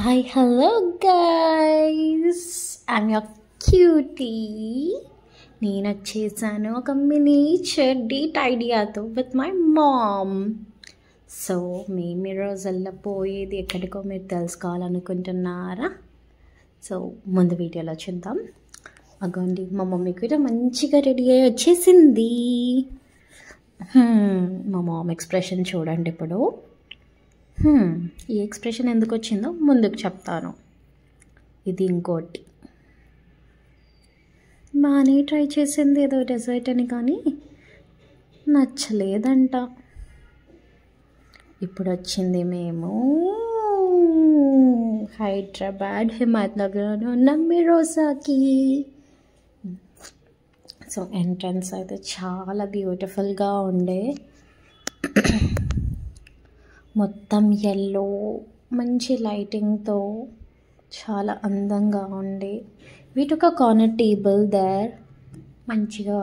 Hi, hello guys. I'm your cutie. నేను వచ్చేసాను ఒక మినీ డేట్ ఐడియాతో విత్ మై మామ్. సో మేము ఈరోజు వెళ్ళిపోయేది ఎక్కడికో మీరు తెలుసుకోవాలనుకుంటున్నారా? సో ముందు వీడియోలో చూద్దాం. అగోండి మా మమ్మీ కూడా మంచిగా రెడీ అయ్యి వచ్చేసింది. మా మామ్ ఎక్స్ప్రెషన్ చూడండి ఇప్పుడు. ఈ ఎక్స్ప్రెషన్ ఎందుకు వచ్చిందో ముందుకు చెప్తాను. ఇది ఇంకోటి బాగానే ట్రై చేసింది ఏదో డెజర్ట్ అని, కానీ నచ్చలేదంట. ఇప్పుడు వచ్చింది మేము హైదరాబాద్ హిమాయత్ నగర్లో ఉన్న మిరోసాకి. సో ఎంట్రన్స్ అయితే చాలా బ్యూటిఫుల్గా ఉండే, మొత్తం ఎల్లో మంచి లైటింగ్తో చాలా అందంగా ఉండే. వీటికి ఒక కార్నర్ టేబుల్ దేర్, మంచిగా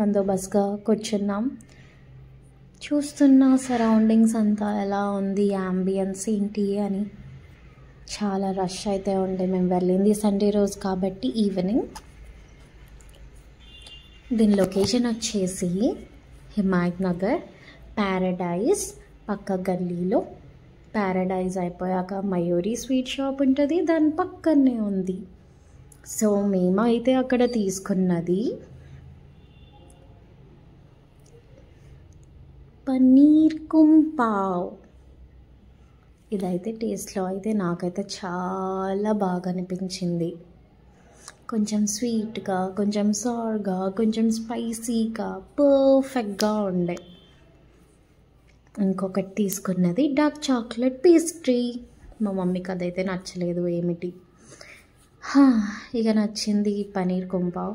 బందోబస్తుగా కూర్చున్నాం. చూస్తున్న సరౌండింగ్స్ అంతా ఎలా ఉంది, యాంబియన్స్ ఏంటి అని. చాలా రష్ అయితే ఉండే. మేము వెళ్ళింది సండే రోజు కాబట్టి ఈవినింగ్. దీని లొకేషన్ వచ్చేసి హిమాయత్ నగర్ ప్యారడైజ్ పక్క గల్లీలో. ప్యారడైజ్ అయిపోయాక మయూరి స్వీట్ షాప్ ఉంటుంది, దాని పక్కనే ఉంది. సో మేమైతే అక్కడ తీసుకున్నది పన్నీర్ కుంపావ్. ఇదైతే టేస్ట్లో అయితే నాకైతే చాలా బాగా అనిపించింది. కొంచెం స్వీట్గా, కొంచెం సార్గా, కొంచెం స్పైసీగా పర్ఫెక్ట్గా ఉండే. ఇంకొకటి తీసుకున్నది డార్క్ చాక్లెట్ పేస్ట్రీ. మా మమ్మీకి అదైతే నచ్చలేదు ఏమిటి. ఇక నచ్చింది పనీర్ కుంపావ్.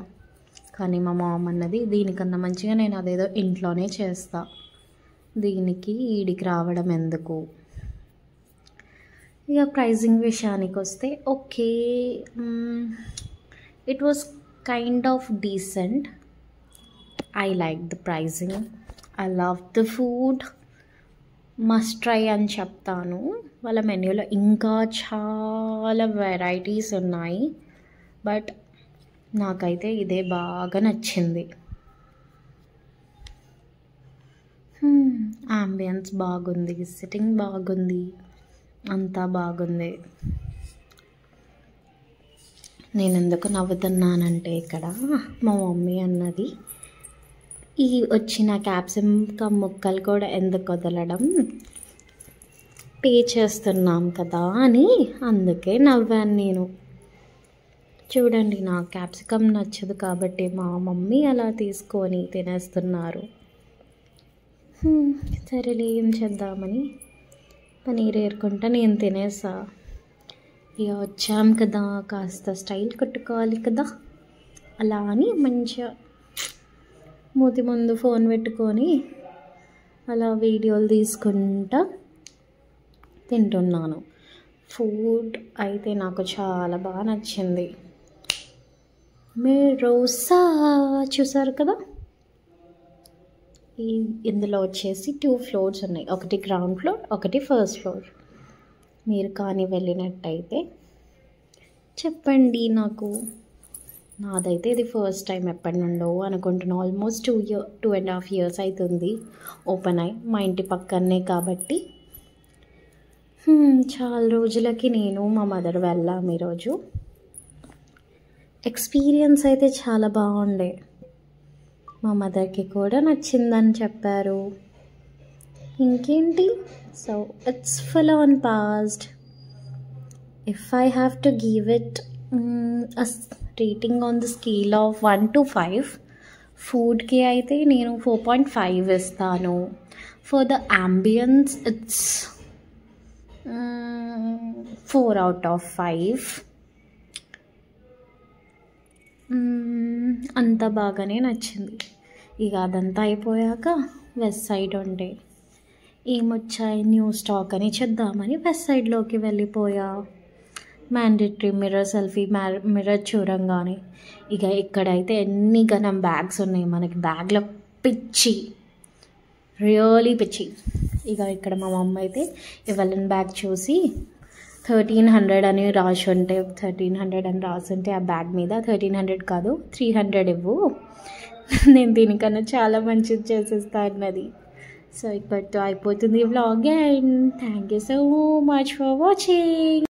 కానీ మా మామ అన్నది దీనికన్నా మంచిగా నేను అదేదో ఇంట్లోనే చేస్తా, దీనికి ఈడికి రావడం ఎందుకు. ఇక ప్రైజింగ్ విషయానికి వస్తే okay, it was kind of decent. I like the pricing, I love the food, must try అని చెప్తాను. వాళ్ళ మెన్యూలో ఇంకా చాలా వెరైటీస్ ఉన్నాయి, బట్ నాకైతే ఇదే బాగా నచ్చింది. ఆంబియన్స్ బాగుంది, సిట్టింగ్ బాగుంది, అంతా బాగుంది. నేను ఎందుకు నవ్వుతున్నానంటే ఇక్కడ మా మమ్మీ అన్నది, ఈ వచ్చిన క్యాప్సికమ్ ముక్కలు కూడా ఎందుకు వదలడం, పే చేస్తున్నాం కదా అని, అందుకే నవ్వాను నేను. చూడండి, నాకు క్యాప్సికమ్ నచ్చదు కాబట్టి మా మమ్మీ అలా తీసుకొని తినేస్తున్నారు. సరేలే ఏం చేద్దామని పనీర్ ఏరుకుంటా నేను తినేసా. ఇక వచ్చాం కదా, కాస్త స్టైల్ కట్టుకోవాలి కదా, అలా అని మంచిగా మూతి ముందు ఫోన్ పెట్టుకొని అలా వీడియోలు తీసుకుంటా తింటున్నాను. ఫుడ్ అయితే నాకు చాలా బాగా నచ్చింది. మిరోసా చూసారు కదా, ఇందులో వచ్చేసి 2 ఫ్లోర్స్ ఉన్నాయి, ఒకటి గ్రౌండ్ ఫ్లోర్, ఒకటి ఫస్ట్ ఫ్లోర్. మీరు కానీ వెళ్ళినట్టయితే చెప్పండి నాకు. నాదైతే ఇది ఫస్ట్ టైం, ఎప్పటి నుండో అనుకుంటున్నా. ఆల్మోస్ట్ 2.5 years అవుతుంది ఓపెన్ అయ్యి. మా ఇంటి పక్కనే కాబట్టి చాలా రోజులకి నేను మా మదర్ వెళ్ళాము ఈరోజు. ఎక్స్పీరియన్స్ అయితే చాలా బాగుండే, మా మదర్కి కూడా నచ్చిందని చెప్పారు. ఇంకేంటి, so it's full on passed. If I have to give it rating on the scale of 1 to 5, ఫుడ్కి అయితే నేను 4.5 ఇస్తాను. For the ambience it's 4 out of 5. అంత బాగానే నచ్చింది. ఇక అదంతా అయిపోయాక వెస్ట్ సైడ్ ఉండే ఏమొచ్చాయి న్యూ స్టాక్ అని చేద్దామని వెస్ట్ సైడ్లోకి వెళ్ళిపోయా. మ్యాండేటరీ మిర్రర్ సెల్ఫీ మిర్రర్ చూడంగానే ఇక ఇక్కడైతే ఎన్ని గనం బ్యాగ్స్ ఉన్నాయి మనకి. బ్యాగ్లో పిచ్చి, రియలీ పిచ్చి. ఇక ఇక్కడ మా మమ్మ అయితే ఎవెలన్ బ్యాగ్ చూసి 1300 అని రాసి ఉంటే 1300 అని రాసి ఉంటే ఆ బ్యాగ్ మీద 1300 కాదు 300 ఇవ్వు, నేను దీనికన్నా చాలా మంచిది చేసేస్తా అన్నది. సో ఇక్కడితో అయిపోతుంది vlog and thank you so much for watching.